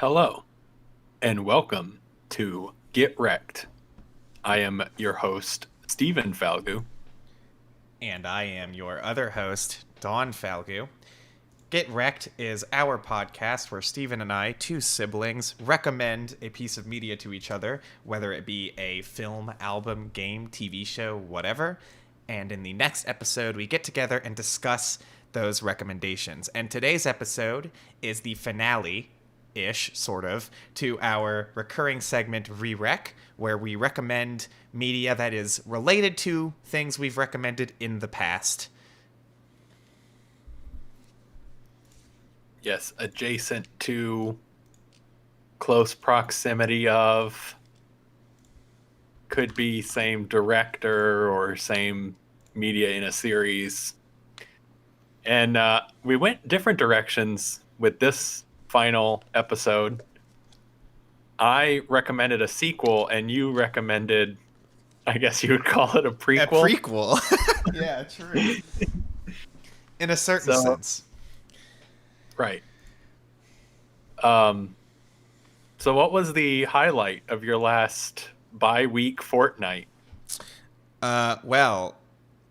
Hello, and welcome to Get Recc'd. I am your host, Stephen Falgout. And I am your other host, Dawn Falgout. Get Recc'd is our podcast where Stephen and I, two siblings, recommend a piece of media to each other, whether it be a film, album, game, TV show, whatever. And in the next episode, we get together and discuss those recommendations. And today's episode is the finale-ish, sort of, to our recurring segment Re-Recc, where we recommend media that is related to things we've recommended in the past. Yes, adjacent to, close proximity of, could be same director or same media in a series. And we went different directions with this final episode. I recommended a sequel, and you recommended, I guess you would call it a prequel. A prequel. Yeah, true. In a certain sense. Right. So what was the highlight of your last bi-week fortnight? Well,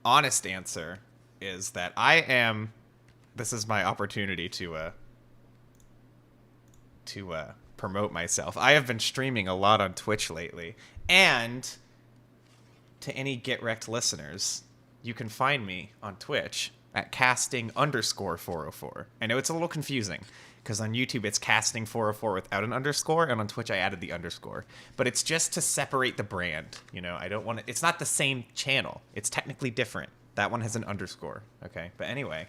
honest answer is that this is my opportunity to promote myself. I have been streaming a lot on Twitch lately, and to any Get Recc'd listeners, you can find me on Twitch at casting_404. I know it's a little confusing, because on YouTube it's casting404 without an underscore, and on Twitch I added the underscore. But it's just to separate the brand, I don't want to... It's not the same channel. It's technically different. That one has an underscore, okay? But anyway,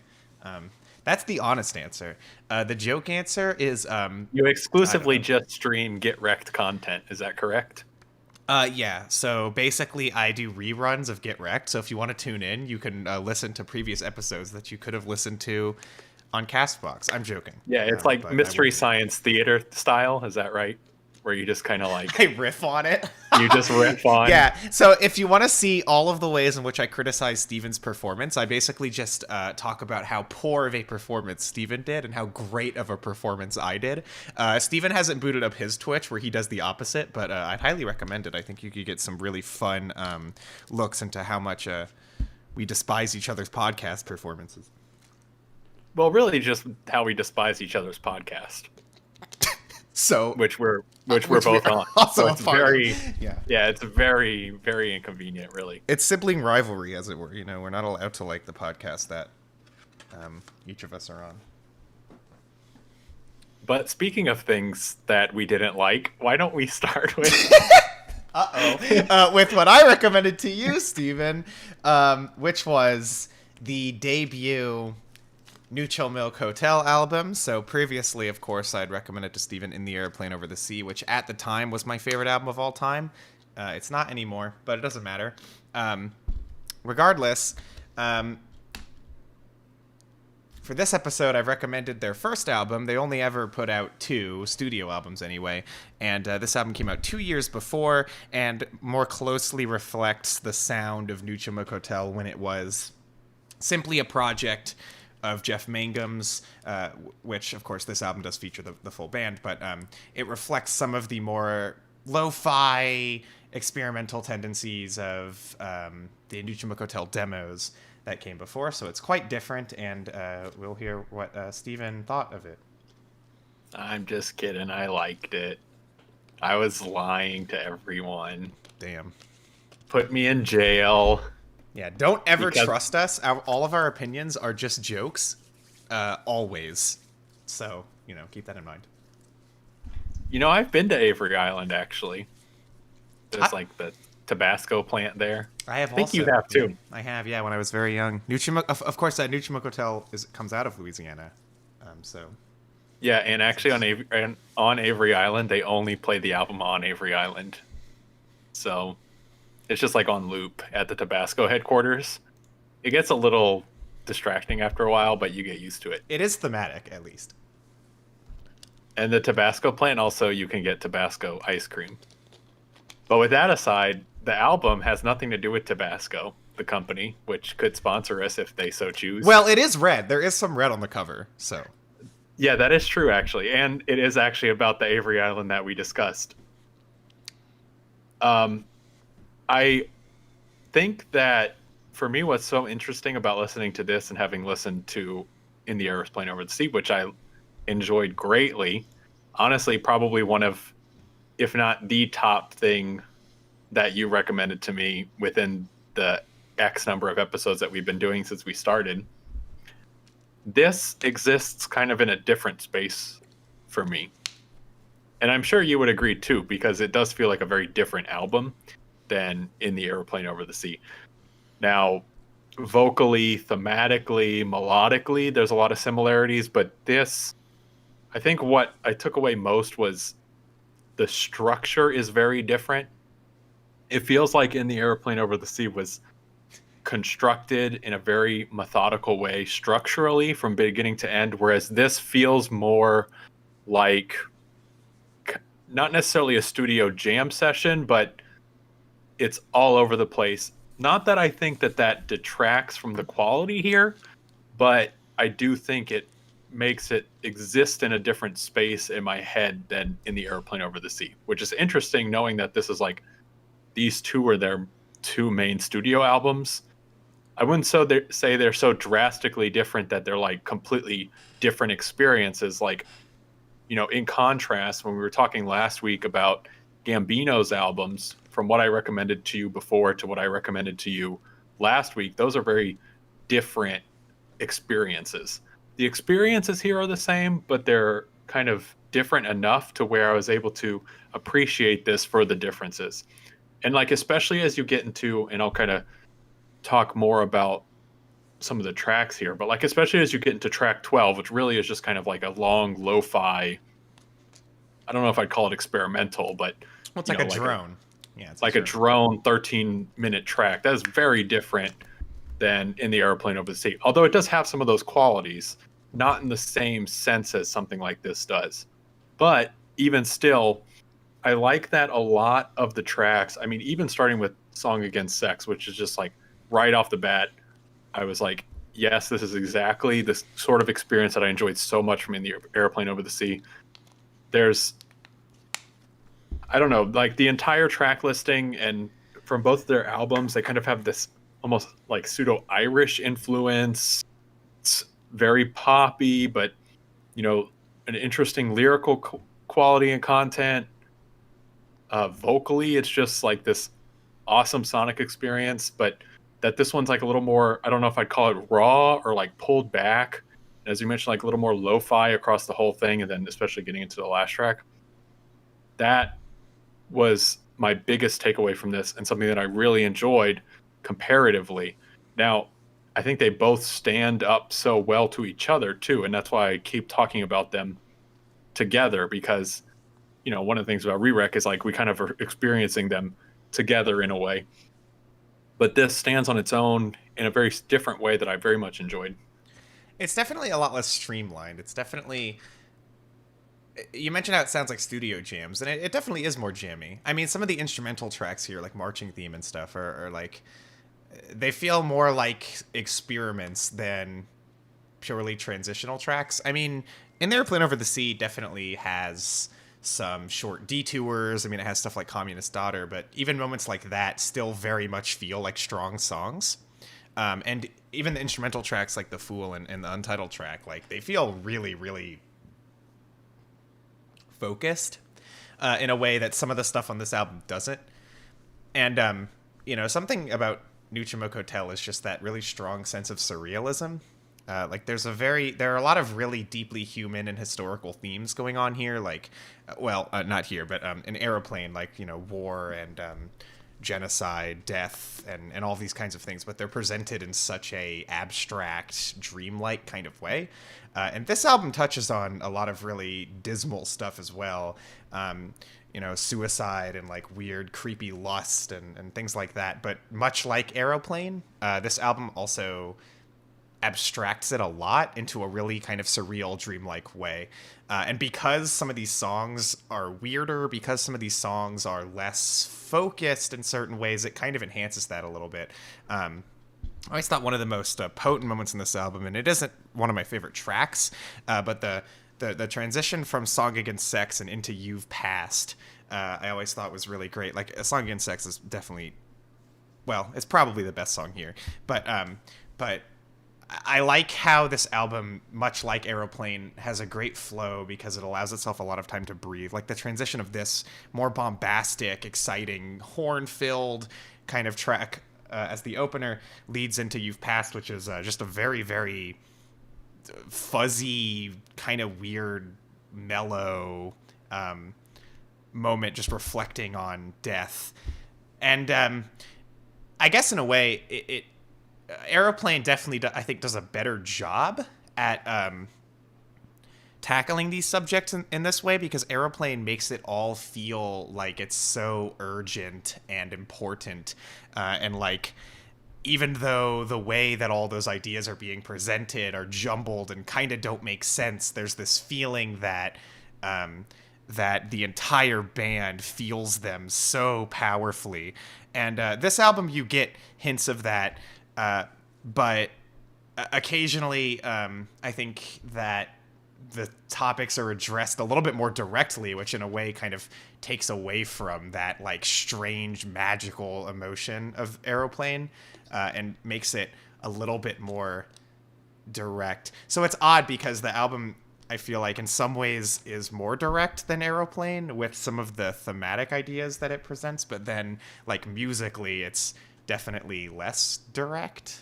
that's the honest answer. The joke answer is... You exclusively just stream Get Recc'd content, is that correct? Yeah, so basically I do reruns of Get Recc'd, so if you want to tune in, you can listen to previous episodes that you could have listened to on CastBox. I'm joking. Yeah, it's like Mystery Science Theater style, is that right? Where you just kind of like... I riff on it. You just riff on... Yeah, so if you want to see all of the ways in which I criticize Steven's performance, I basically just talk about how poor of a performance Steven did and how great of a performance I did. Steven hasn't booted up his Twitch where he does the opposite, but I'd highly recommend it. I think you could get some really fun looks into how much we despise each other's podcast performances. Well, really just how we despise each other's podcast. So which we're both on. Also so it's it's very, very inconvenient, really. It's sibling rivalry, as it were. We're not allowed to like the podcast that each of us are on. But speaking of things that we didn't like, why don't we start with with what I recommended to you, Steven, which was the debut Neutral Milk Hotel album. So previously, of course, I'd recommended to Steven In the Airplane Over the Sea, which at the time was my favorite album of all time. It's not anymore, but it doesn't matter. Regardless, for this episode, I've recommended their first album. They only ever put out 2 studio albums anyway, and this album came out 2 years before and more closely reflects the sound of Neutral Milk Hotel when it was simply a project of Jeff Mangum's, which, of course, this album does feature the full band, but it reflects some of the more lo-fi experimental tendencies of the Neutral Milk Hotel demos that came before, so it's quite different, and we'll hear what Steven thought of it. I'm just kidding. I liked it. I was lying to everyone. Damn. Put me in jail. Yeah, don't ever trust us. All of our opinions are just jokes, always. So, keep that in mind. I've been to Avery Island, actually. There's like the Tabasco plant there. I think you have too. I have, yeah, when I was very young. Of course, that Neutral Milk Hotel comes out of Louisiana. So. Yeah, and actually on Avery Island, they only played the album on Avery Island. So... It's just like on loop at the Tabasco headquarters. It gets a little distracting after a while, but you get used to it. It is thematic, at least. And the Tabasco plant, also, you can get Tabasco ice cream. But with that aside, the album has nothing to do with Tabasco, the company, which could sponsor us if they so choose. Well, it is red. There is some red on the cover, so... Yeah, that is true actually, and it is actually about the Avery Island that we discussed. Um, I think that for me, what's so interesting about listening to this and having listened to In the Aeroplane Over the Sea, which I enjoyed greatly, honestly, probably one of, if not the top thing that you recommended to me within the X number of episodes that we've been doing since we started. This exists kind of in a different space for me. And I'm sure you would agree too, because it does feel like a very different album than In the Aeroplane Over the Sea. Now, vocally, thematically, melodically, there's a lot of similarities, but this, I think what I took away most was the structure is very different. It feels like In the Aeroplane Over the Sea was constructed in a very methodical way structurally from beginning to end, whereas this feels more like not necessarily a studio jam session, but it's all over the place. Not that I think that that detracts from the quality here, but I do think it makes it exist in a different space in my head than In the Airplane Over the Sea, which is interesting knowing that this is like these two were their two main studio albums. I wouldn't say they're so drastically different that they're like completely different experiences. Like, in contrast, when we were talking last week about Gambino's albums, from what I recommended to you before to what I recommended to you last week, those are very different experiences. The experiences here are the same, but they're kind of different enough to where I was able to appreciate this for the differences. And like, especially as you get into, and I'll kind of talk more about some of the tracks here, but like, especially as you get into track 12, which really is just kind of like a long lo-fi, I don't know if I'd call it experimental, but Well, it's like a drone. Yeah, it's like a drone 13-minute track. That is very different than In the Airplane Over the Sea. Although it does have some of those qualities, not in the same sense as something like this does. But even still, I like that a lot of the tracks. I mean, even starting with Song Against Sex, which is just like right off the bat, I was like, yes, this is exactly this sort of experience that I enjoyed so much from In the Airplane Over the Sea. There's, I don't know, like the entire track listing and from both their albums, they kind of have this almost like pseudo Irish influence. It's very poppy, but an interesting lyrical quality and content. Vocally, it's just like this awesome sonic experience, but that this one's like a little more, I don't know if I'd call it raw or like pulled back. As you mentioned, like a little more lo-fi across the whole thing, and then especially getting into the last track. That was my biggest takeaway from this and something that I really enjoyed comparatively. Now, I think they both stand up so well to each other too, and that's why I keep talking about them together because one of the things about Re-Recc is like we kind of are experiencing them together in a way. But this stands on its own in a very different way that I very much enjoyed. It's definitely a lot less streamlined. It's definitely. You mentioned how it sounds like studio jams, and it definitely is more jammy. I mean, some of the instrumental tracks here, like Marching Theme and stuff, are like. They feel more like experiments than purely transitional tracks. I mean, In the Airplane Over the Sea definitely has some short detours. I mean, it has stuff like Communist Daughter, but even moments like that still very much feel like strong songs. And even the instrumental tracks like The Fool and the Untitled track, like they feel really, really focused in a way that some of the stuff on this album doesn't. And, something about Nuchimok Hotel is just that really strong sense of surrealism. Like there are a lot of really deeply human and historical themes going on here. Like, not here, but in Aeroplane, like, war and genocide, death, and all these kinds of things. But they're presented in such a abstract, dreamlike kind of way. And this album touches on a lot of really dismal stuff as well. Suicide and like weird, creepy lust and things like that. But much like Aeroplane, this album also abstracts it a lot into a really kind of surreal, dreamlike way. And because some of these songs are weirder, because some of these songs are less focused in certain ways, it kind of enhances that a little bit. I always thought one of the most potent moments in this album, and it isn't one of my favorite tracks, but the the transition from Song Against Sex and into You've Passed, I always thought was really great. Like, A Song Against Sex is definitely, well, it's probably the best song here. But I like how this album, much like Aeroplane, has a great flow because it allows itself a lot of time to breathe. Like, the transition of this more bombastic, exciting, horn-filled kind of track as the opener leads into You've Passed, which is just a very, very fuzzy, kind of weird, mellow moment, just reflecting on death. And I guess in a way, it Aeroplane definitely, I think, does a better job at tackling these subjects in this way, because Aeroplane makes it all feel like it's so urgent and important, and like, even though the way that all those ideas are being presented are jumbled and kind of don't make sense, there's this feeling that that the entire band feels them so powerfully. And this album, you get hints of that, but occasionally I think that the topics are addressed a little bit more directly, which in a way kind of takes away from that like strange magical emotion of Aeroplane, and makes it a little bit more direct. So it's odd because the album, I feel like, in some ways is more direct than Aeroplane with some of the thematic ideas that it presents, but then like musically it's definitely less direct.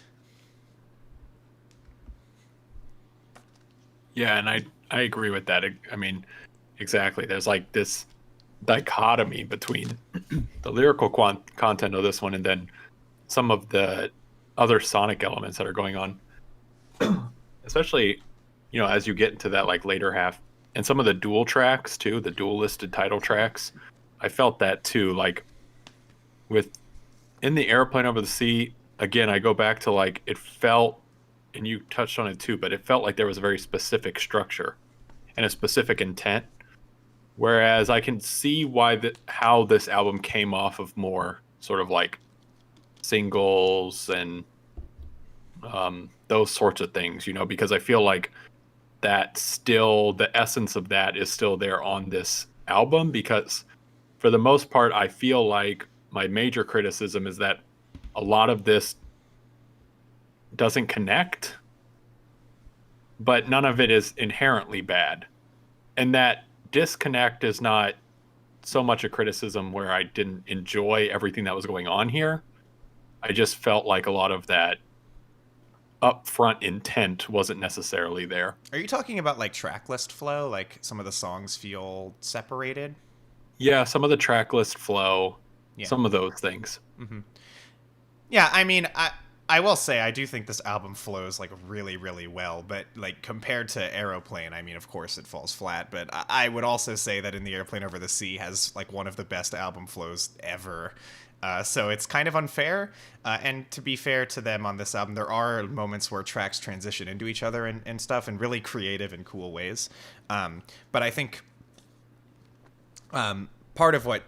Yeah, and I agree with that. I mean, exactly. There's like this dichotomy between the lyrical content of this one and then some of the other sonic elements that are going on. Especially, you know, as you get into that like later half, and some of the dual tracks too, the dual listed title tracks. I felt that too. Like with In the Airplane Over the Sea, again, I go back to like it felt, and you touched on it too, but it felt like there was a very specific structure and a specific intent. Whereas I can see how this album came off of more sort of like singles and those sorts of things, you know, because I feel like that still, the essence of that is still there on this album, because for the most part, I feel like my major criticism is that a lot of this doesn't connect, but none of it is inherently bad. And that disconnect is not so much a criticism where I didn't enjoy everything that was going on here. I just felt like a lot of that upfront intent wasn't necessarily there. Are you talking about like track list flow? Like some of the songs feel separated? Yeah, some of the track list flow, Yeah. some of those things. Mm-hmm. Yeah, I mean, I will say I do think this album flows like really, really well, but like compared to Aeroplane, I mean, of course it falls flat, but I would also say that In the Airplane Over the Sea has like one of the best album flows ever. So it's kind of unfair. And to be fair to them on this album, there are moments where tracks transition into each other and stuff in really creative and cool ways. But I think part of what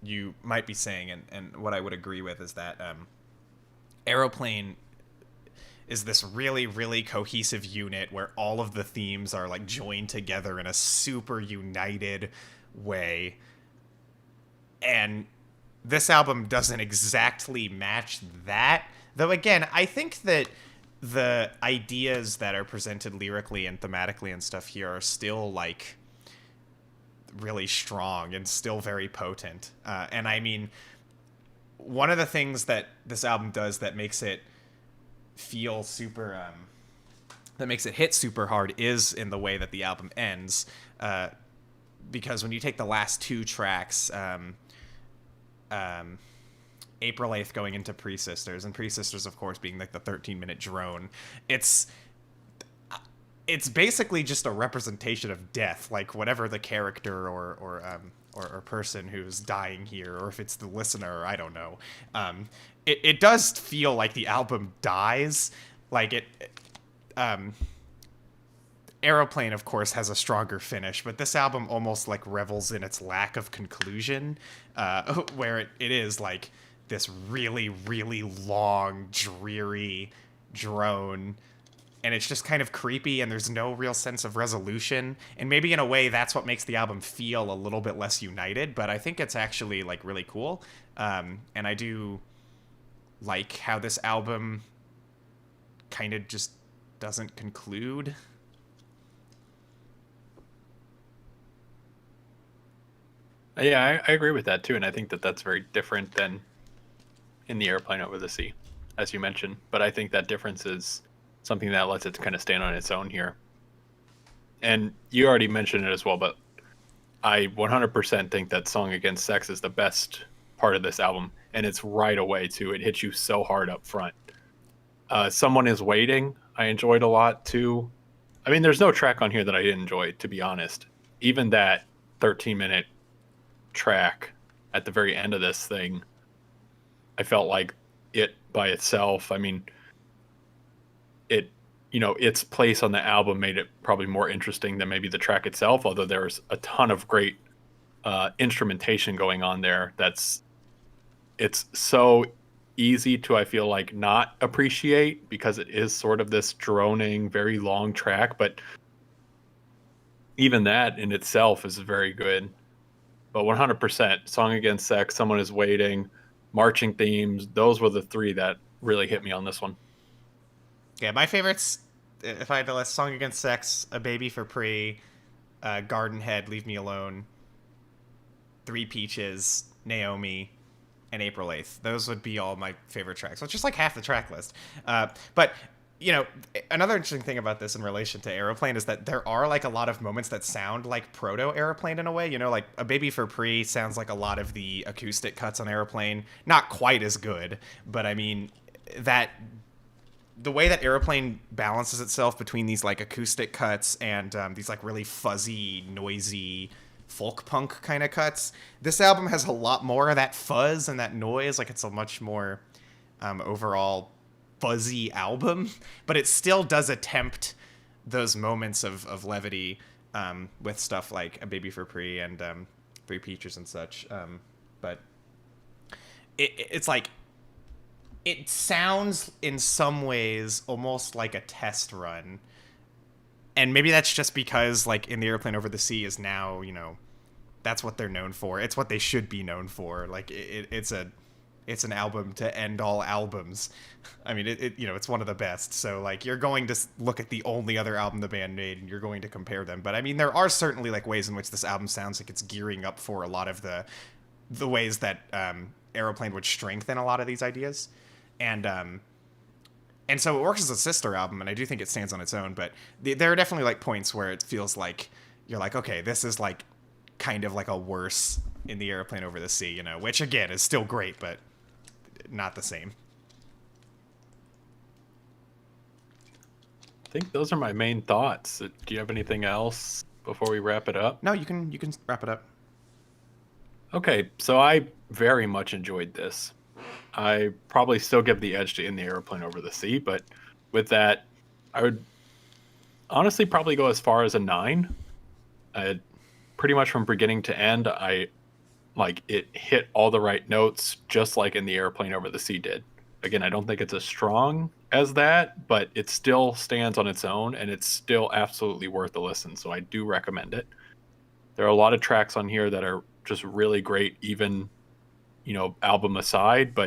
you might be saying, and what I would agree with, is that Aeroplane is this really, really cohesive unit where all of the themes are like joined together in a super united way. And this album doesn't exactly match that. Though again, I think that the ideas that are presented lyrically and thematically and stuff here are still like really strong and still very potent. And I mean, one of the things that this album does that makes it feel super, that makes it hit super hard is in the way that the album ends. Because when you take the last two tracks, April 8th going into Pre-Sisters, and Pre-Sisters, of course, being like the 13-minute drone, it's basically just a representation of death, like whatever the character or person who's dying here, or if it's the listener, I don't know. It does feel like the album dies, like it. Aeroplane, of course, has a stronger finish, but this album almost like revels in its lack of conclusion, where it is like this really, really long, dreary drone and it's just kind of creepy, and there's no real sense of resolution. And maybe in a way that's what makes the album feel a little bit less united, but I think it's actually like really cool. And I do like how this album kind of just doesn't conclude. Yeah, I agree with that too, and I think that that's very different than in the Airplane Over the Sea, as you mentioned. But I think that difference is something that lets it kind of stand on its own here. And you already mentioned it as well, but I 100% think that Song Against Sex is the best part of this album, and it's right away too. It hits you so hard up front. Someone Is Waiting, I enjoyed a lot too. I mean, there's no track on here that I didn't enjoy, to be honest. Even that 13-minute track at the very end of this thing, I felt like it by itself, I mean, it, its place on the album made it probably more interesting than maybe the track itself, although there's a ton of great instrumentation going on there. It's so easy to, I feel like, not appreciate, because it is sort of this droning, very long track, but even that in itself is very good. But 100%, Song Against Sex, Someone Is Waiting, marching themes, those were the three that really hit me on this one. Yeah, my favorites, if I had to list: Song Against Sex, A Baby for Pre, Garden Head, Leave Me Alone, Three Peaches, Naomi, and April 8th. Those would be all my favorite tracks. So it's just like half the track list. But another interesting thing about this in relation to Aeroplane is that there are like a lot of moments that sound like proto Aeroplane in a way. Like A Baby for Pre sounds like a lot of the acoustic cuts on Aeroplane. Not quite as good, but I mean, that the way that Aeroplane balances itself between these like acoustic cuts and these like really fuzzy, noisy folk punk kind of cuts, this album has a lot more of that fuzz and that noise. Like, it's a much more overall fuzzy album, but it still does attempt those moments of levity with stuff like A Baby for Pre and Three Peaches and such. But it's like, it sounds in some ways almost like a test run. And maybe that's just because, like, in the Airplane Over the Sea is now, that's what they're known for. It's what they should be known for. Like, it's an album to end all albums. I mean, it's one of the best. So, like, you're going to look at the only other album the band made, and you're going to compare them. But I mean, there are certainly like ways in which this album sounds like it's gearing up for a lot of the ways that Aeroplane would strengthen a lot of these ideas. And so it works as a sister album, and I do think it stands on its own. But there are definitely like points where it feels like you're like, okay, this is like kind of like a worse In the Airplane Over the Sea, which again is still great, but not the same. I think those are my main thoughts. Do you have anything else before we wrap it up? No, you can wrap it up. Okay, so I very much enjoyed this. I probably still give the edge to In the Airplane Over the Sea, but with that, I would honestly probably go as far as a 9. Pretty much from beginning to end, it hit all the right notes, just like In the Airplane Over the Sea did. Again, I don't think it's as strong as that, but it still stands on its own, and it's still absolutely worth a listen, so I do recommend it. There are a lot of tracks on here that are just really great, even album aside,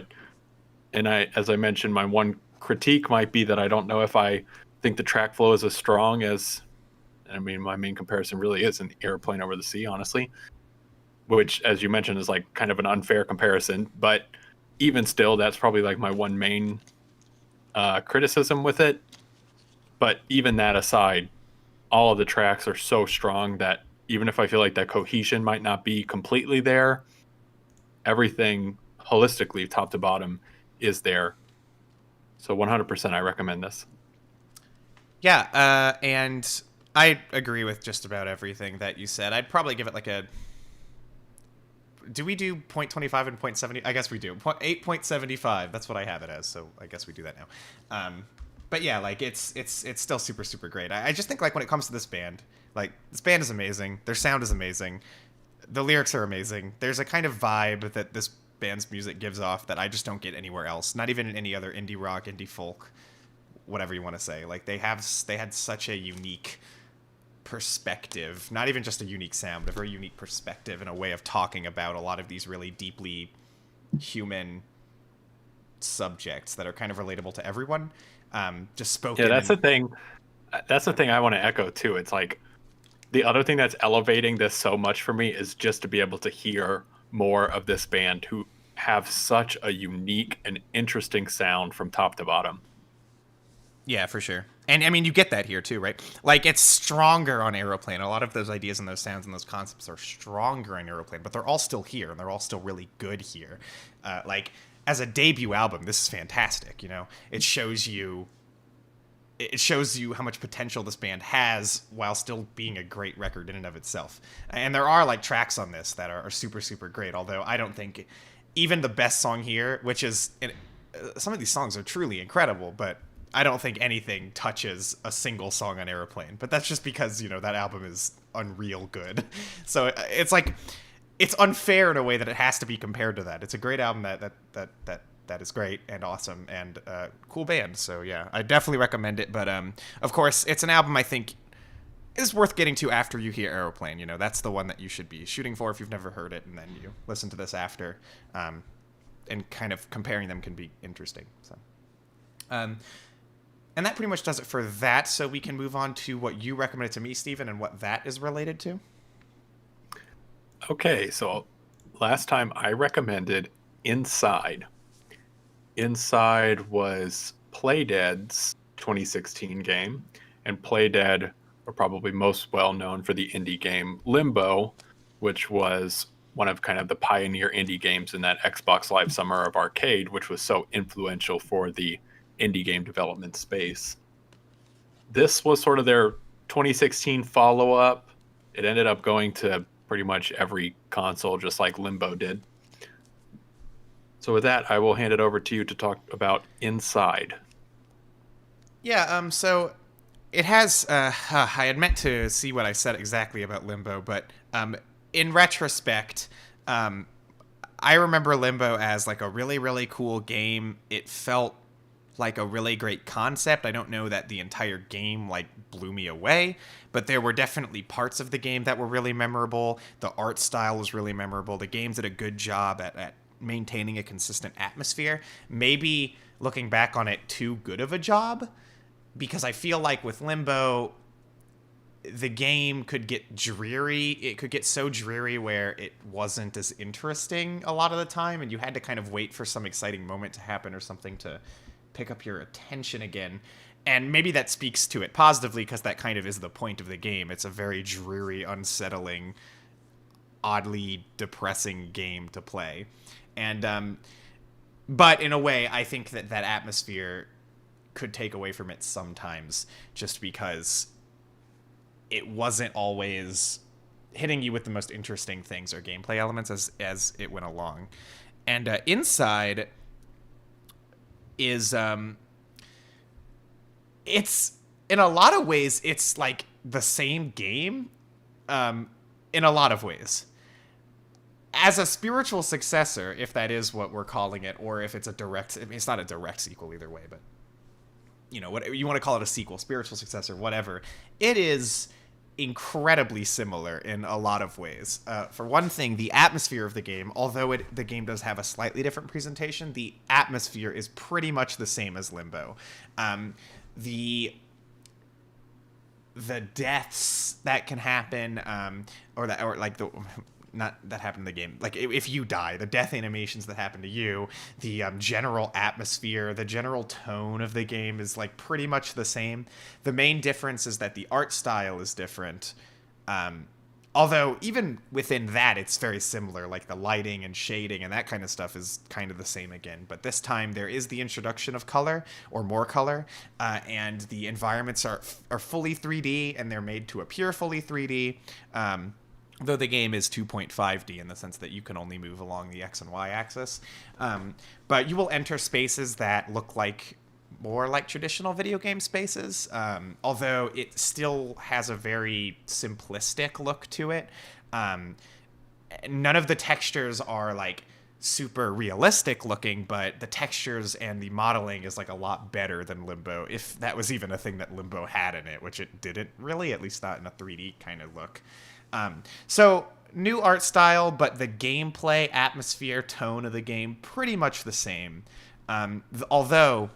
as I mentioned, my one critique might be that I don't know if I think the track flow is as strong as, I mean, my main comparison really is In the Airplane Over the Sea, honestly, which, as you mentioned, is like kind of an unfair comparison, but even still, that's probably like my one main criticism with it. But even that aside, all of the tracks are so strong that even if I feel like that cohesion might not be completely there, everything holistically, top to bottom, is there. So 100% I recommend this. Yeah, and I agree with just about everything that you said. I'd probably give it like a... Do we do 0.25 and 0.70? I guess we do. 8.75. That's what I have it as, so I guess we do that now. But yeah, like, it's still super, super great. I just think, like, when it comes to this band is amazing. Their sound is amazing. The lyrics are amazing. There's a kind of vibe that this band's music gives off that I just don't get anywhere else. Not even in any other indie rock, indie folk whatever you want to say. Like they had such a unique perspective, not even just a unique sound, but a very unique perspective and a way of talking about a lot of these really deeply human subjects that are kind of relatable to everyone. Just spoken. Yeah, that's the thing. That's the thing I want to echo too. It's like the other thing that's elevating this so much for me is just to be able to hear more of this band who have such a unique and interesting sound from top to bottom. Yeah, for sure. And I mean, you get that here too, right? Like it's stronger on Aeroplane. A lot of those ideas and those sounds and those concepts are stronger on Aeroplane, but they're all still here and they're all still really good here. Like as a debut album, this is fantastic. You know, it shows you how much potential this band has while still being a great record in and of itself. And there are like tracks on this that are super, super great. Although I don't think even the best song here, which is some of these songs are truly incredible, but I don't think anything touches a single song on Aeroplane. But that's just because, you know, that album is unreal good. So it's like, it's unfair in a way that it has to be compared to that. It's a great album that is great and awesome and cool band. So yeah, I definitely recommend it. But of course, it's an album I think is worth getting to after you hear Aeroplane. You know, that's the one that you should be shooting for if you've never heard it, and then you listen to this after. And kind of comparing them can be interesting. So. And that pretty much does it for that. So we can move on to what you recommended to me, Stephen, and what that is related to. Okay, so last time I recommended Inside. Inside was Playdead's 2016 game, and Playdead are probably most well known for the indie game Limbo, which was one of kind of the pioneer indie games in that Xbox Live Summer of Arcade, which was so influential for the indie game development space. This was sort of their 2016 follow-up. It ended up going to pretty much every console, just like Limbo did. So with that, I will hand it over to you to talk about Inside. Yeah, so it has, I had meant to see what I said exactly about Limbo, but in retrospect, I remember Limbo as like a really, really cool game. It felt like a really great concept. I don't know that the entire game like blew me away, but there were definitely parts of the game that were really memorable. The art style was really memorable. The game did a good job at maintaining a consistent atmosphere. Maybe looking back on it, too good of a job, because I feel like with Limbo, the game could get dreary. It could get so dreary where it wasn't as interesting a lot of the time, and you had to kind of wait for some exciting moment to happen or something to pick up your attention again. And maybe that speaks to it positively, because that kind of is the point of the game. It's a very dreary, unsettling, oddly depressing game to play. And but in a way, I think that atmosphere could take away from it sometimes, just because it wasn't always hitting you with the most interesting things or gameplay elements as it went along. And Inside is it's in a lot of ways it's like the same game in a lot of ways. As a spiritual successor, if that is what we're calling it, or if it's a direct, I mean, it's not a direct sequel either way, but you know, what you want to call it, a sequel, spiritual successor, whatever, it is incredibly similar in a lot of ways. For one thing, the atmosphere of the game, although the game does have a slightly different presentation, the atmosphere is pretty much the same as Limbo. The deaths that can happen, or like the not that happen in the game. Like if you die, the death animations that happen to you, the general atmosphere, the general tone of the game is like pretty much the same. The main difference is that the art style is different. Although even within that, it's very similar. Like the lighting and shading and that kind of stuff is kind of the same again. But this time there is the introduction of color, or more color, and the environments are fully 3D, and they're made to appear fully 3D. Though the game is 2.5D in the sense that you can only move along the X and Y axis. But you will enter spaces that look like more like traditional video game spaces, although it still has a very simplistic look to it. None of the textures are like super realistic looking, but the textures and the modeling is like a lot better than Limbo, if that was even a thing that Limbo had in it, which it didn't really, at least not in a 3D kind of look. So new art style, but the gameplay, atmosphere, tone of the game pretty much the same. Although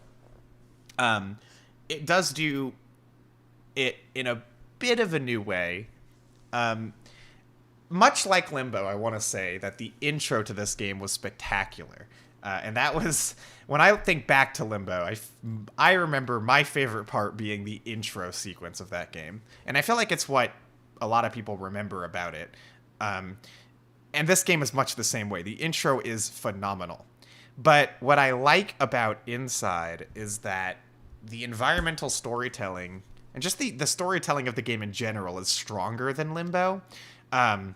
it does do it in a bit of a new way. Much like Limbo, I want to say that the intro to this game was spectacular. And that was, when I think back to Limbo, I remember my favorite part being the intro sequence of that game. And I feel like it's what a lot of people remember about it. And this game is much the same way. The intro is phenomenal. But what I like about Inside is that the environmental storytelling and just the storytelling of the game in general is stronger than Limbo. And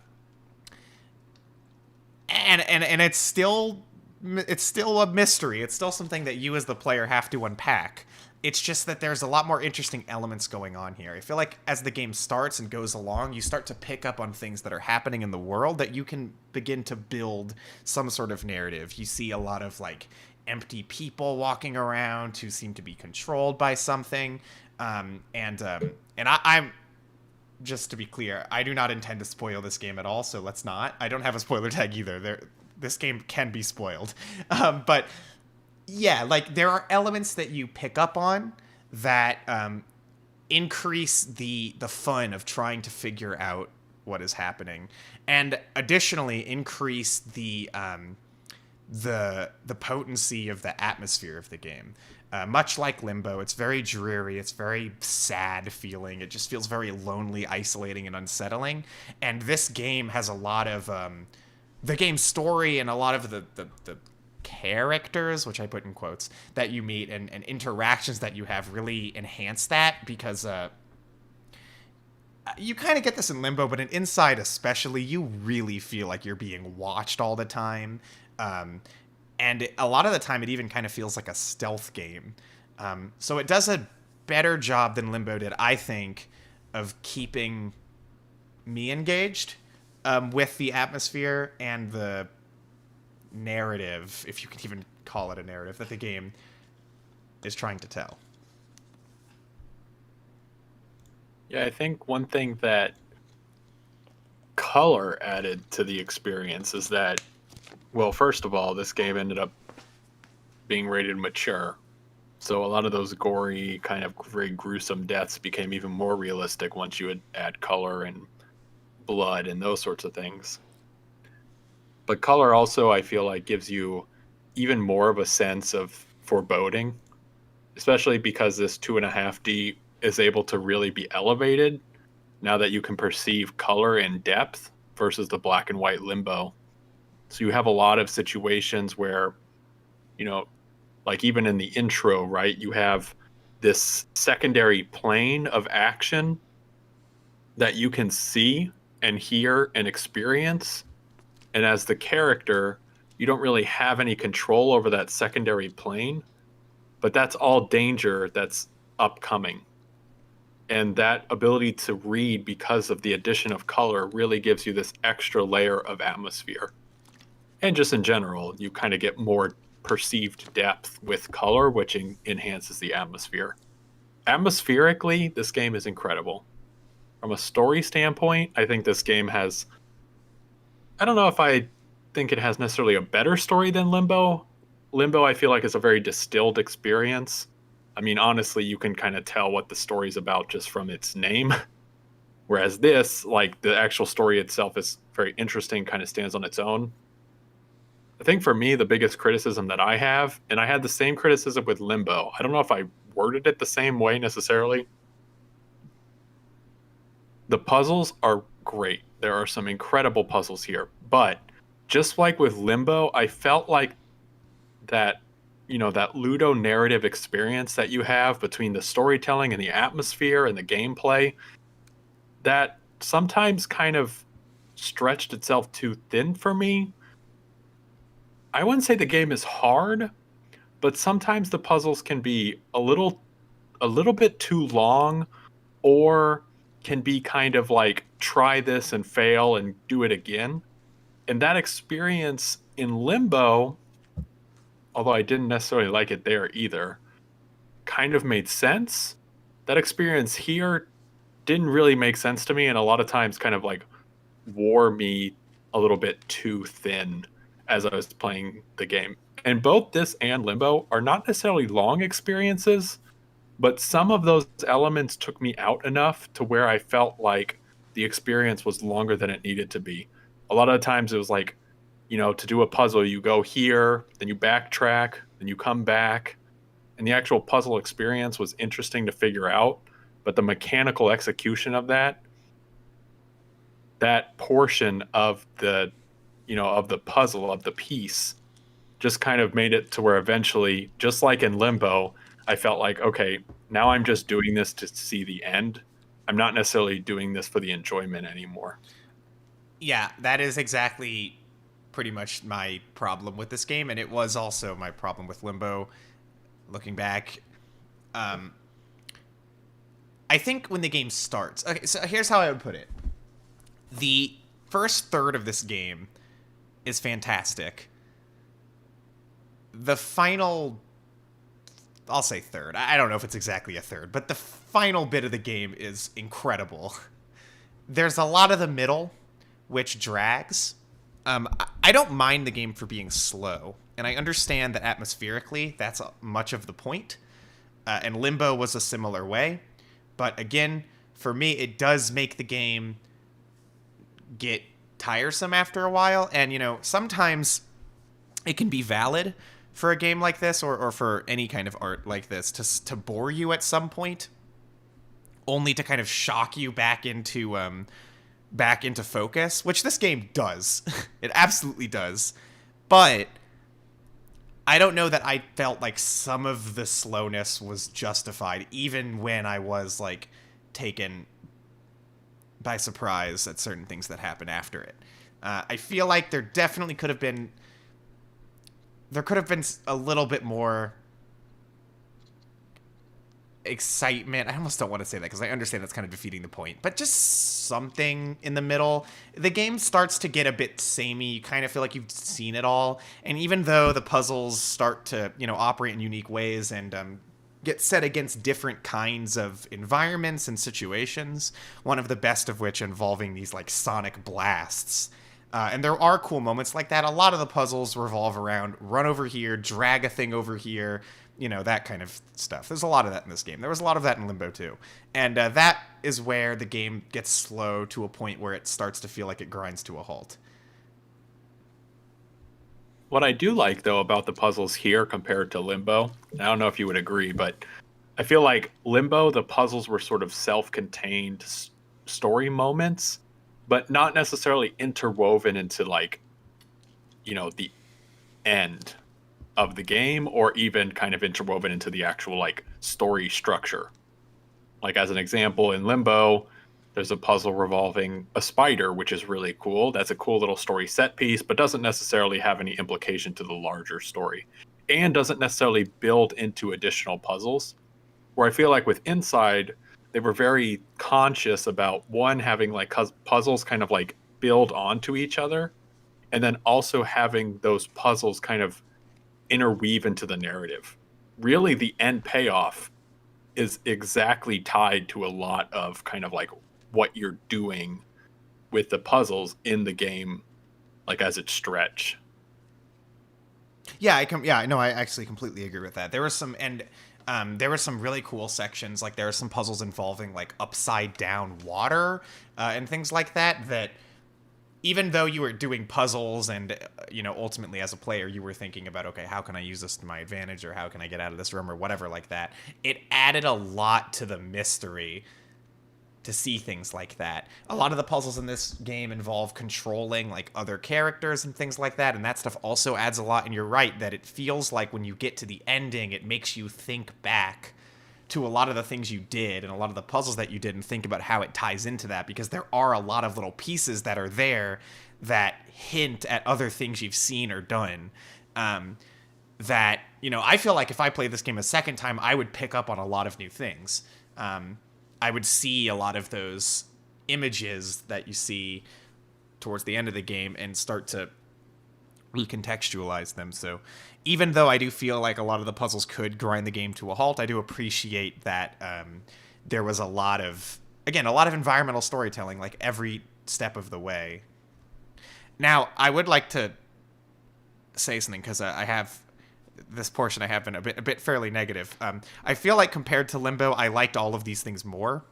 it's still a mystery. It's still something that you as the player have to unpack. It's just that there's a lot more interesting elements going on here. I feel like as the game starts and goes along, you start to pick up on things that are happening in the world that you can begin to build some sort of narrative. You see a lot of like empty people walking around who seem to be controlled by something. I'm just to be clear, I do not intend to spoil this game at all, so let's not. I don't have a spoiler tag either. This game can be spoiled. But yeah, like there are elements that you pick up on that increase the fun of trying to figure out what is happening, and additionally increase the potency of the atmosphere of the game. Much like Limbo, it's very dreary, it's very sad feeling, it just feels very lonely, isolating, and unsettling. And this game has a lot of the game's story and a lot of the characters, which I put in quotes, that you meet and interactions that you have really enhance that, because you kind of get this in Limbo, but in Inside especially, you really feel like you're being watched all the time. And a lot of the time, it even kind of feels like a stealth game. So it does a better job than Limbo did, I think, of keeping me engaged with the atmosphere and the narrative, if you can even call it a narrative, that the game is trying to tell. Yeah, I think one thing that color added to the experience is that, well, first of all, this game ended up being rated mature. So a lot of those gory, kind of very gruesome deaths became even more realistic once you would add color and blood and those sorts of things. But color also, I feel like, gives you even more of a sense of foreboding, especially because this 2.5D is able to really be elevated now that you can perceive color and depth versus the black and white Limbo. So you have a lot of situations where, like even in the intro, right, you have this secondary plane of action that you can see and hear and experience. And as the character, you don't really have any control over that secondary plane, but that's all danger that's upcoming. And that ability to read, because of the addition of color, really gives you this extra layer of atmosphere. And just in general, you kind of get more perceived depth with color, which enhances the atmosphere. Atmospherically, this game is incredible. From a story standpoint, I think this game has... I don't know if I think it has necessarily a better story than Limbo. Limbo, I feel like, is a very distilled experience. I mean, honestly, you can kind of tell what the story's about just from its name. Whereas this, like, the actual story itself is very interesting, kind of stands on its own. I think for me, the biggest criticism that I have, and I had the same criticism with Limbo, I don't know if I worded it the same way necessarily. The puzzles are great. There are some incredible puzzles here. But just like with Limbo, I felt like that, that Ludo narrative experience that you have between the storytelling and the atmosphere and the gameplay, that sometimes kind of stretched itself too thin for me. I wouldn't say the game is hard, but sometimes the puzzles can be a little bit too long, or can be kind of like try this and fail and do it again. And that experience in Limbo, although I didn't necessarily like it there either, kind of made sense. That experience here didn't really make sense to me, and a lot of times kind of like wore me a little bit too thin as I was playing the game. And both this and Limbo are not necessarily long experiences, but some of those elements took me out enough to where I felt like the experience was longer than it needed to be. A lot of the times it was like, to do a puzzle, you go here, then you backtrack, then you come back. And the actual puzzle experience was interesting to figure out, but the mechanical execution of that portion of the puzzle, of the piece, just kind of made it to where eventually, just like in Limbo, I felt like, okay, now I'm just doing this to see the end. I'm not necessarily doing this for the enjoyment anymore. Yeah, that is exactly pretty much my problem with this game, and it was also my problem with Limbo. Looking back, I think when the game starts, okay, so here's how I would put it. The first third of this game is fantastic. The final, I'll say third. I don't know if it's exactly a third, but the final bit of the game is incredible. There's a lot of the middle, which drags. I don't mind the game for being slow, and I understand that atmospherically that's much of the point. And Limbo was a similar way. But again, for me, it does make the game get tiresome after a while. And, sometimes it can be valid for a game like this or for any kind of art like this to bore you at some point, only to kind of shock you back into focus, which this game does. It absolutely does. But I don't know that I felt like some of the slowness was justified, even when I was like taken by surprise at certain things that happened after it. I feel like there definitely could have been a little bit more excitement. I almost don't want to say that because I understand that's kind of defeating the point, but just something in the middle. The game starts to get a bit samey. You kind of feel like you've seen it all, and even though the puzzles start to operate in unique ways and get set against different kinds of environments and situations, one of the best of which involving these like sonic blasts. And there are cool moments like that. A lot of the puzzles revolve around run over here, drag a thing over here, that kind of stuff. There's a lot of that in this game. There was a lot of that in Limbo too. And that is where the game gets slow to a point where it starts to feel like it grinds to a halt. What I do like, though, about the puzzles here compared to Limbo, I don't know if you would agree, but I feel like Limbo, the puzzles were sort of self-contained story moments, but not necessarily interwoven into the end of the game, or even kind of interwoven into the actual like story structure. Like as an example, in Limbo, there's a puzzle revolving a spider, which is really cool. That's a cool little story set piece, but doesn't necessarily have any implication to the larger story, and doesn't necessarily build into additional puzzles. Where I feel like with Inside, they were very conscious about one, having like puzzles kind of like build onto each other, and then also having those puzzles kind of interweave into the narrative. Really, the end payoff is exactly tied to a lot of kind of like what you're doing with the puzzles in the game, like as it stretch. Yeah, I actually completely agree with that. There were some really cool sections. Like there are some puzzles involving like upside down water and things like that even though you were doing puzzles and, ultimately as a player, you were thinking about, okay, how can I use this to my advantage, or how can I get out of this room, or whatever like that. It added a lot to the mystery to see things like that. A lot of the puzzles in this game involve controlling like other characters and things like that, and that stuff also adds a lot. And you're right that it feels like when you get to the ending, it makes you think back to a lot of the things you did and a lot of the puzzles that you did and think about how it ties into that, because there are a lot of little pieces that are there that hint at other things you've seen or done. That, I feel like if I played this game a second time, I would pick up on a lot of new things. I would see a lot of those images that you see towards the end of the game and start to recontextualize them. So even though I do feel like a lot of the puzzles could grind the game to a halt, I do appreciate that there was a lot of environmental storytelling, like every step of the way. Now, I would like to say something, because I have this portion I have been a bit fairly negative. I feel like compared to Limbo, I liked all of these things more.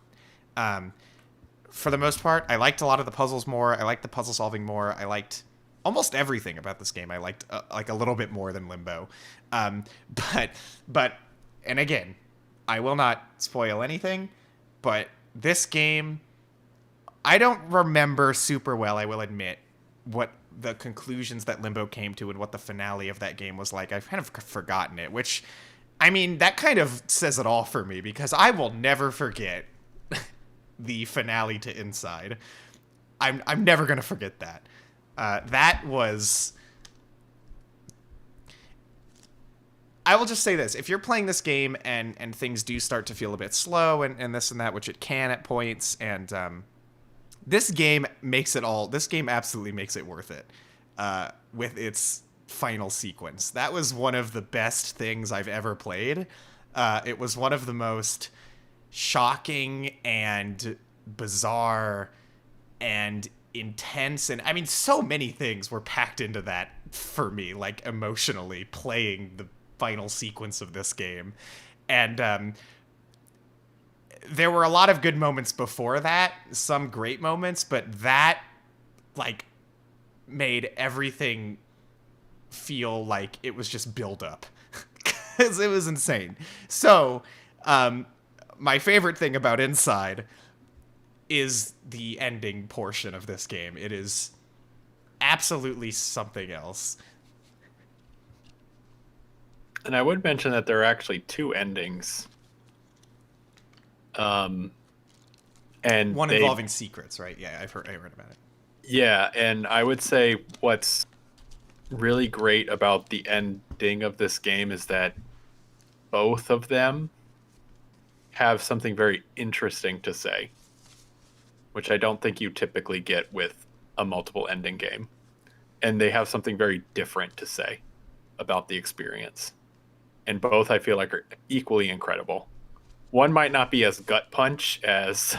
For the most part, I liked a lot of the puzzles more. I liked the puzzle solving more. I liked almost everything about this game. I liked like a little bit more than Limbo. But and again, I will not spoil anything, but this game, I don't remember super well, I will admit, what the conclusions that Limbo came to and what the finale of that game was like. I've kind of forgotten it, which, I mean, that kind of says it all for me, because I will never forget the finale to Inside. I'm never going to forget that. That was... I will just say this. If you're playing this game and things do start to feel a bit slow and this and that, which it can at points, and this game absolutely makes it worth it with its final sequence. That was one of the best things I've ever played. It was one of the most shocking and bizarre and intense, and I mean, so many things were packed into that for me, like emotionally, playing the final sequence of this game. And there were a lot of good moments before that, some great moments, but that like made everything feel like it was just built up, because it was insane. So my favorite thing about Inside is the ending portion of this game. It is absolutely something else. And I would mention that there are actually two endings. And one involving secrets, right? Yeah, I heard about it. Yeah, and I would say what's really great about the ending of this game is that both of them have something very interesting to say, which I don't think you typically get with a multiple ending game. And they have something very different to say about the experience. And both, I feel like, are equally incredible. One might not be as gut punch as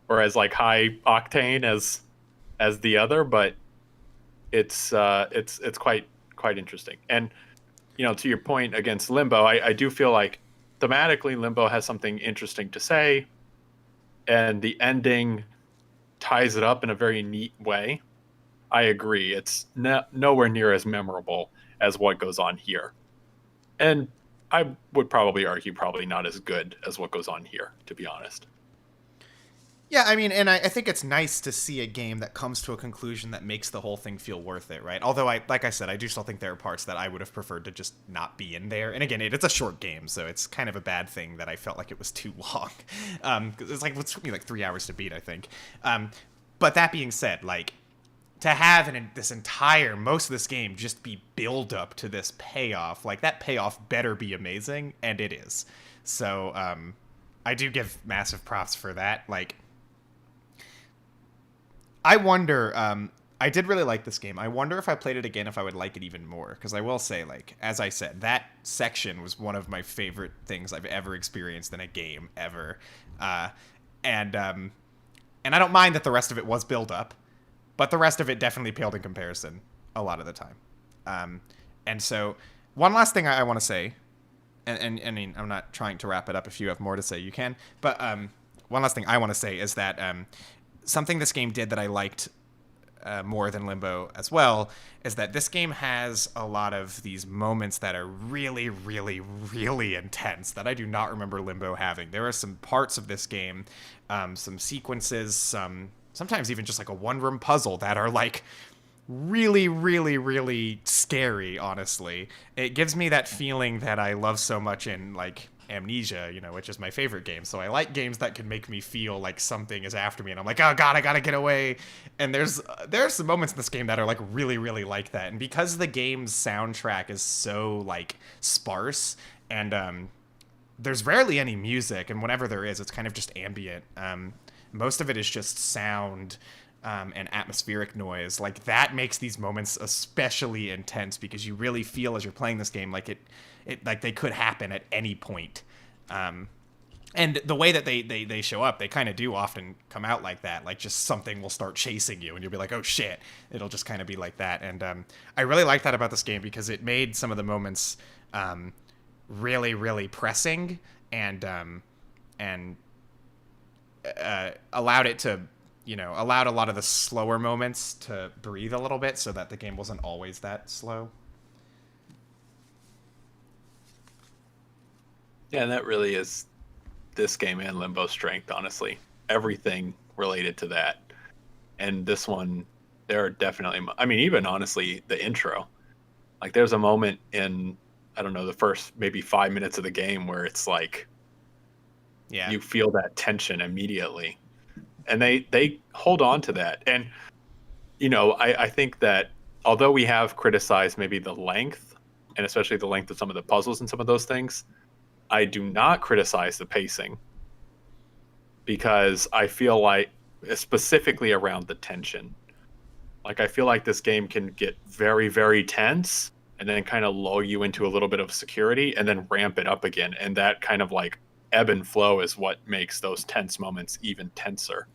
or as like high octane as the other, but it's quite interesting. And to your point against Limbo, I do feel like thematically Limbo has something interesting to say, and the ending ties it up in a very neat way. I agree. It's nowhere near as memorable as what goes on here. And I would probably argue probably not as good as what goes on here, to be honest. Yeah, I mean, and I think it's nice to see a game that comes to a conclusion that makes the whole thing feel worth it, right? Although, like I said, I do still think there are parts that I would have preferred to just not be in there. And again, it's a short game, so it's kind of a bad thing that I felt like it was too long. It's like, it took me like 3 hours to beat, I think. But that being said, like, to have most of this game just be build up to this payoff, like, that payoff better be amazing, and it is. So, I do give massive props for that. Like, I wonder, I did really like this game. I wonder if I played it again, if I would like it even more. Because I will say, like, as I said, that section was one of my favorite things I've ever experienced in a game, ever. And I don't mind that the rest of it was build up, but the rest of it definitely paled in comparison a lot of the time. And so, one last thing I want to say, and I mean, I'm not trying to wrap it up. If you have more to say, you can. But one last thing I want to say is that something this game did that I liked more than Limbo as well is that this game has a lot of these moments that are really, really, really intense that I do not remember Limbo having. There are some parts of this game, some sequences, sometimes even just like a one-room puzzle that are like really, really, really scary, honestly. It gives me that feeling that I love so much in like Amnesia, which is my favorite game. So I like games that can make me feel like something is after me and I'm like, oh god, I gotta get away. And there's some moments in this game that are like really, really like that. And because the game's soundtrack is so like sparse and there's rarely any music, and whenever there is, it's kind of just ambient. Most of it is just sound and atmospheric noise, like that makes these moments especially intense because you really feel as you're playing this game like it like they could happen at any point. And the way that they show up, they kind of do often come out like that. Like just something will start chasing you and you'll be like, oh shit. It'll just kind of be like that. And I really like that about this game because it made some of the moments really, really pressing and allowed it to, allowed a lot of the slower moments to breathe a little bit so that the game wasn't always that slow. Yeah, and that really is this game and Limbo's strength, honestly. Everything related to that. And this one, there are definitely, I mean, even honestly, the intro. Like, there's a moment in, I don't know, the first maybe 5 minutes of the game where it's like, yeah, you feel that tension immediately. And they hold on to that. And, I think that although we have criticized maybe the length, and especially the length of some of the puzzles and some of those things, I do not criticize the pacing because I feel like, specifically around the tension, like I feel like this game can get very, very tense and then kind of lull you into a little bit of security and then ramp it up again. And that kind of like ebb and flow is what makes those tense moments even tenser.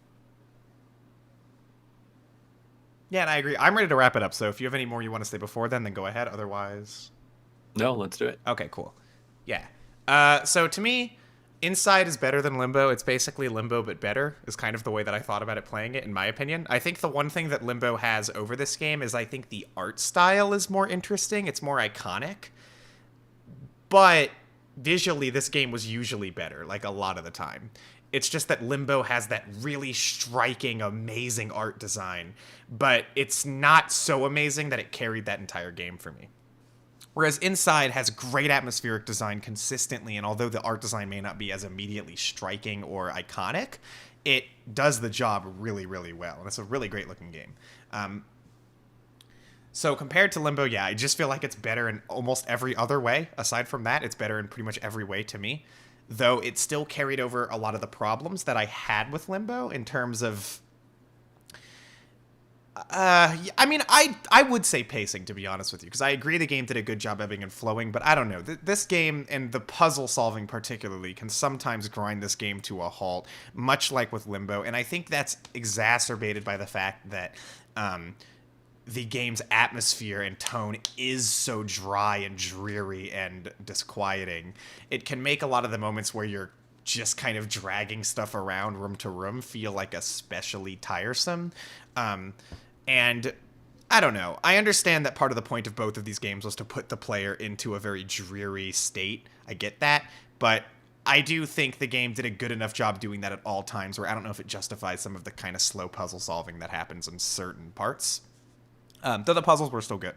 Yeah, and I agree. I'm ready to wrap it up. So if you have any more you want to say before then go ahead. Otherwise, no, let's do it. Okay, cool. Yeah. So to me, Inside is better than Limbo. It's basically Limbo but better, is kind of the way that I thought about it playing it, in my opinion. I think the one thing that Limbo has over this game is I think the art style is more interesting. It's more iconic. But visually, this game was usually better, like a lot of the time. It's just that Limbo has that really striking, amazing art design, but it's not so amazing that it carried that entire game for me. Whereas Inside has great atmospheric design consistently, and although the art design may not be as immediately striking or iconic, it does the job really, really well. And it's a really great looking game. So compared to Limbo, yeah, I just feel like it's better in almost every other way. Aside from that, it's better in pretty much every way to me. Though it still carried over a lot of the problems that I had with Limbo in terms of... I mean, I would say pacing, to be honest with you, because I agree the game did a good job ebbing and flowing, but I don't know. This game, and the puzzle solving particularly, can sometimes grind this game to a halt, much like with Limbo, and I think that's exacerbated by the fact that the game's atmosphere and tone is so dry and dreary and disquieting. It can make a lot of the moments where you're just kind of dragging stuff around room to room feel like especially tiresome. And I don't know. I understand that part of the point of both of these games was to put the player into a very dreary state. I get that. But I do think the game did a good enough job doing that at all times where I don't know if it justifies some of the kind of slow puzzle solving that happens in certain parts. Though the puzzles were still good.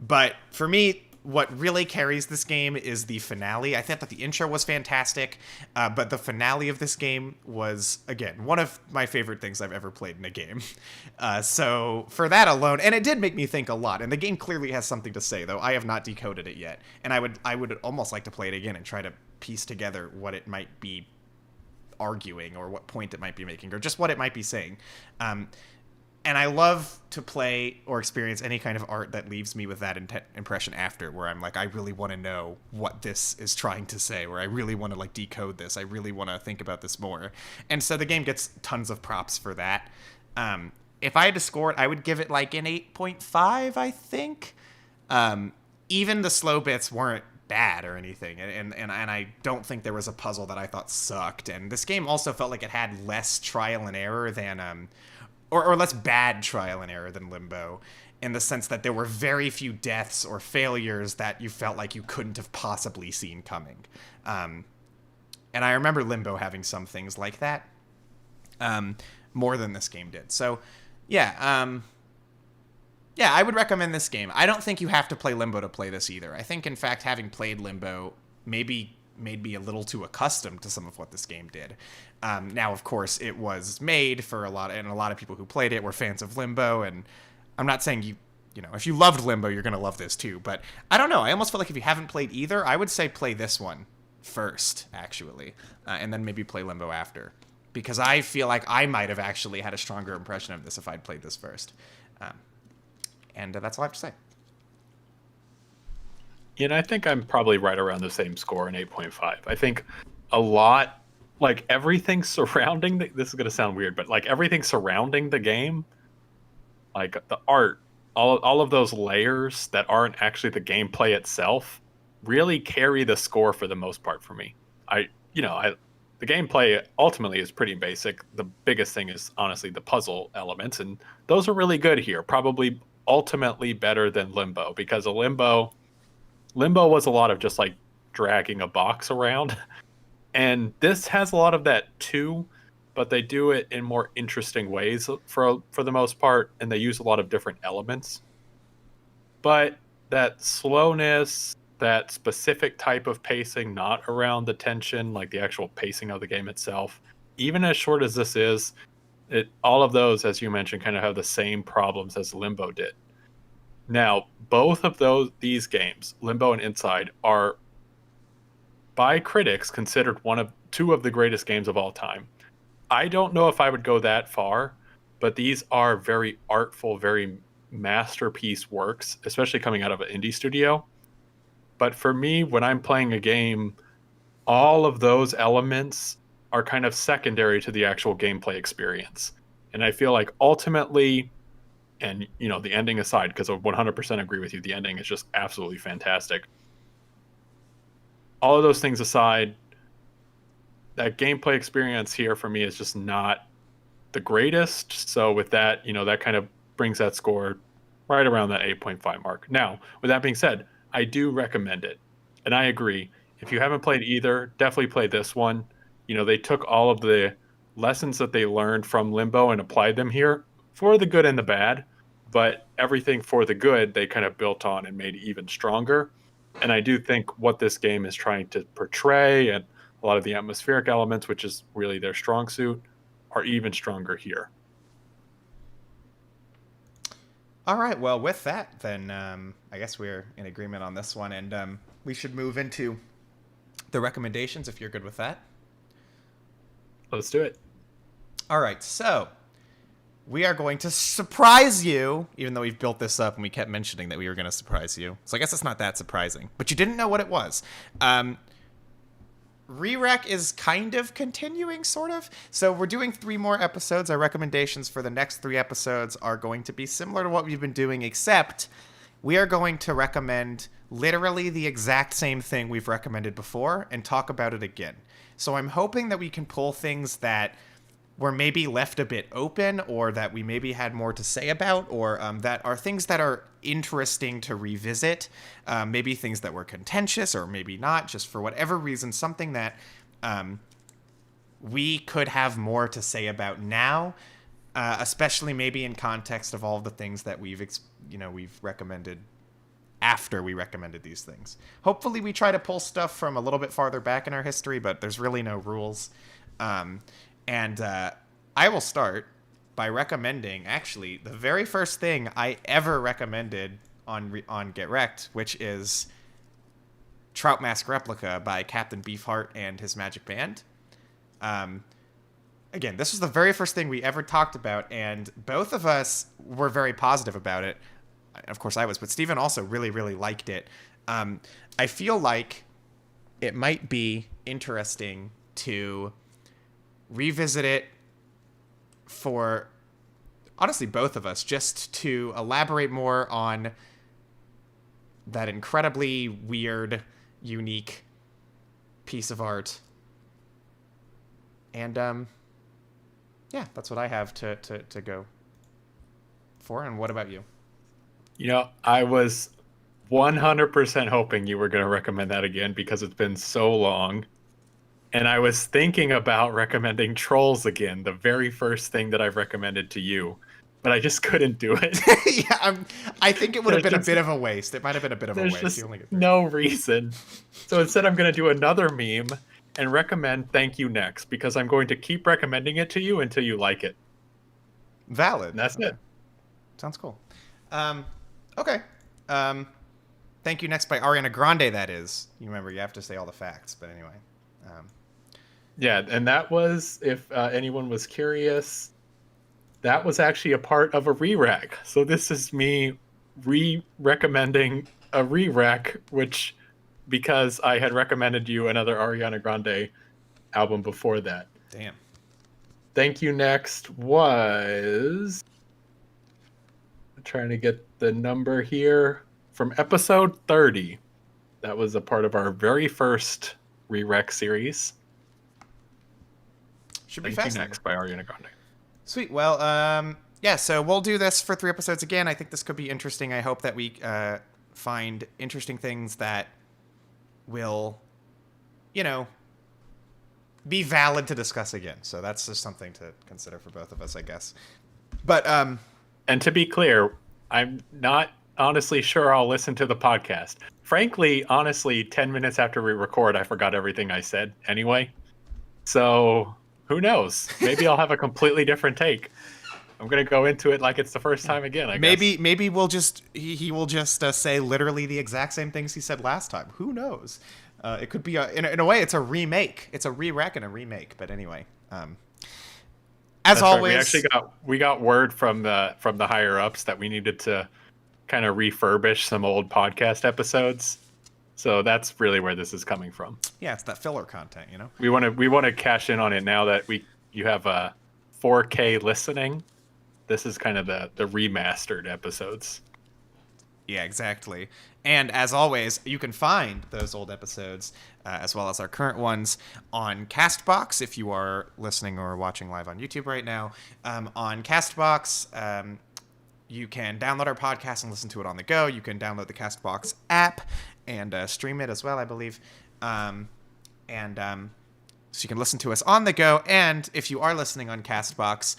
But for me, what really carries this game is the finale. I thought that the intro was fantastic, but the finale of this game was, again, one of my favorite things I've ever played in a game. So for that alone, and it did make me think a lot, and the game clearly has something to say, though I have not decoded it yet. And I would almost like to play it again and try to piece together what it might be arguing, or what point it might be making, or just what it might be saying. And I love to play or experience any kind of art that leaves me with that impression after, where I'm like, I really want to know what this is trying to say, or I really want to like decode this. I really want to think about this more. And so the game gets tons of props for that. If I had to score it, I would give it like an 8.5, I think. Even the slow bits weren't bad or anything, and I don't think there was a puzzle that I thought sucked. And this game also felt like it had less trial and error than or less bad trial and error than Limbo, in the sense that there were very few deaths or failures that you felt like you couldn't have possibly seen coming. And I remember Limbo having some things like that, more than this game did. So, yeah, I would recommend this game. I don't think you have to play Limbo to play this either. I think, in fact, having played Limbo maybe made me a little too accustomed to some of what this game did. Now, of course, it was made for a lot of people who played it were fans of Limbo, and I'm not saying you know, if you loved Limbo, you're going to love this too, but I don't know. I almost feel like if you haven't played either, I would say play this one first, actually, and then maybe play Limbo after. because I feel like I might have actually had a stronger impression of this if I'd played this first. And that's all I have to say. You know, I think I'm probably right around the same score, an 8.5. I think a lot, like everything surrounding this is going to sound weird, but like everything surrounding the game, like the art, all of those layers that aren't actually the gameplay itself, really carry the score for the most part for me. The gameplay ultimately is pretty basic. The biggest thing is honestly the puzzle elements, and those are really good here. Probably ultimately better than Limbo, because Limbo was a lot of just like dragging a box around. And this has a lot of that too, but they do it in more interesting ways for the most part, and they use a lot of different elements. But that slowness, that specific type of pacing, not around the tension, like the actual pacing of the game itself, even as short as this is, all of those, as you mentioned, kind of have the same problems as Limbo did. Now, both of these games, Limbo and Inside, are by critics considered two of the greatest games of all time. I don't know if I would go that far, but these are very artful, very masterpiece works, especially coming out of an indie studio. But for me, when I'm playing a game, all of those elements are kind of secondary to the actual gameplay experience. And I feel like ultimately, and the ending aside, because I 100% agree with you, the ending is just absolutely fantastic. All of those things aside, that gameplay experience here for me is just not the greatest. So with that, that kind of brings that score right around that 8.5 mark. Now, with that being said, I do recommend it. And I agree. If you haven't played either, definitely play this one. They took all of the lessons that they learned from Limbo and applied them here for the good and the bad. But everything for the good, they kind of built on and made even stronger. And I do think what this game is trying to portray, and a lot of the atmospheric elements, which is really their strong suit, are even stronger here. All right. Well, with that, then I guess we're in agreement on this one, and we should move into the recommendations if you're good with that. Let's do it. All right. So we are going to surprise you, even though we've built this up and we kept mentioning that we were going to surprise you. So I guess it's not that surprising, but you didn't know what it was. Re-Recc is kind of continuing, sort of. So we're doing 3 more episodes. Our recommendations for the next 3 episodes are going to be similar to what we've been doing, except we are going to recommend literally the exact same thing we've recommended before and talk about it again. So I'm hoping that we can pull things that were maybe left a bit open, or that we maybe had more to say about, or that are things that are interesting to revisit, maybe things that were contentious or maybe not, just for whatever reason, something that we could have more to say about now, especially maybe in context of all of the things that we've recommended after we recommended these things. Hopefully we try to pull stuff from a little bit farther back in our history, but there's really no rules. And I will start by recommending, actually, the very first thing I ever recommended on Get Recc'd, which is Trout Mask Replica by Captain Beefheart and his Magic Band. Again, this was the very first thing we ever talked about, and both of us were very positive about it. Of course I was, but Steven also really, really liked it. I feel like it might be interesting to revisit it for, honestly, both of us, just to elaborate more on that incredibly weird, unique piece of art. And yeah, that's what I have to go for. And what about you? I was 100% hoping you were going to recommend that again, because it's been so long. And I was thinking about recommending Trolls again, the very first thing that I've recommended to you, but I just couldn't do it. Yeah, I think it would have been a bit of a waste. It might have been a bit of a waste. There's just no reason. So instead, I'm going to do another meme and recommend Thank You Next, because I'm going to keep recommending it to you until you like it. Valid. And that's it. Sounds cool. Okay. Thank You Next by Ariana Grande, that is. You remember, you have to say all the facts, but anyway. Yeah, and that was, if anyone was curious, that was actually a part of a Re-Recc. So this is me recommending a Re-Recc, which, because I had recommended you another Ariana Grande album before that. Damn. Thank You Next was, I'm trying to get the number here, from episode 30. That was a part of our very first Re-Recc series. Should be Thank You fascinating. Next by Ariana Grande. Sweet. Well, yeah, so we'll do this for 3 episodes again. I think this could be interesting. I hope that we find interesting things that will, be valid to discuss again. So that's just something to consider for both of us, I guess. But, and to be clear, I'm not honestly sure I'll listen to the podcast. Frankly, honestly, 10 minutes after we record, I forgot everything I said anyway. So who knows? Maybe I'll have a completely different take. I'm gonna go into it like it's the first time again. I guess. Maybe we'll just he will just say literally the exact same things he said last time. Who knows? It could be in a way it's a remake. It's a Re-Recc and a remake. But anyway, as That's always, right. We got word from the higher ups that we needed to kind of refurbish some old podcast episodes. So that's really where this is coming from. Yeah, it's that filler content, We want to cash in on it now that you have a 4K listening. This is kind of the remastered episodes. Yeah, exactly. And as always, you can find those old episodes, as well as our current ones, on CastBox, if you are listening or watching live on YouTube right now. On CastBox, you can download our podcast and listen to it on the go. You can download the CastBox app and stream it as well, I believe. So you can listen to us on the go. And if you are listening on CastBox,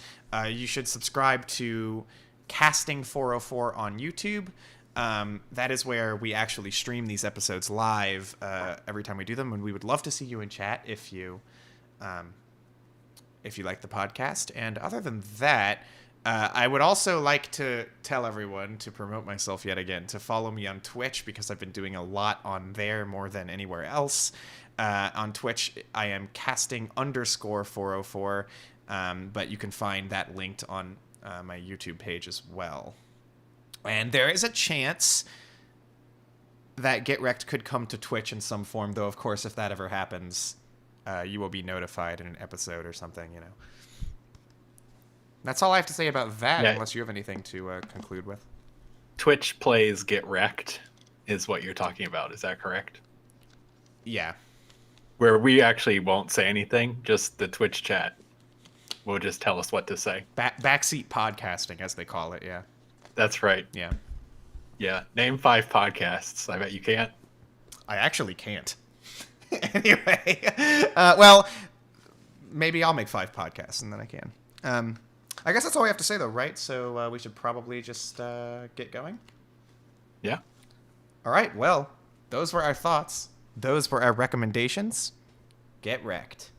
you should subscribe to Casting 404 on YouTube. That is where we actually stream these episodes live every time we do them, and we would love to see you in chat if you like the podcast. And other than that, I would also like to tell everyone, to promote myself yet again, to follow me on Twitch, because I've been doing a lot on there more than anywhere else. On Twitch, I am casting_404, but you can find that linked on my YouTube page as well. And there is a chance that Get Recc'd could come to Twitch in some form, though, of course, if that ever happens, you will be notified in an episode or something, That's all I have to say about that, unless you have anything to conclude with. Twitch plays Get Recc'd is what you're talking about. Is that correct? Yeah. Where we actually won't say anything, just the Twitch chat will just tell us what to say. Backseat podcasting, as they call it, yeah. That's right. Yeah. Yeah. Name 5 podcasts. I bet you can't. I actually can't. Anyway. Well, maybe I'll make 5 podcasts and then I can. I guess that's all we have to say, though, right? So we should probably just get going. Yeah. All right. Well, those were our thoughts. Those were our recommendations. Get Recc'd.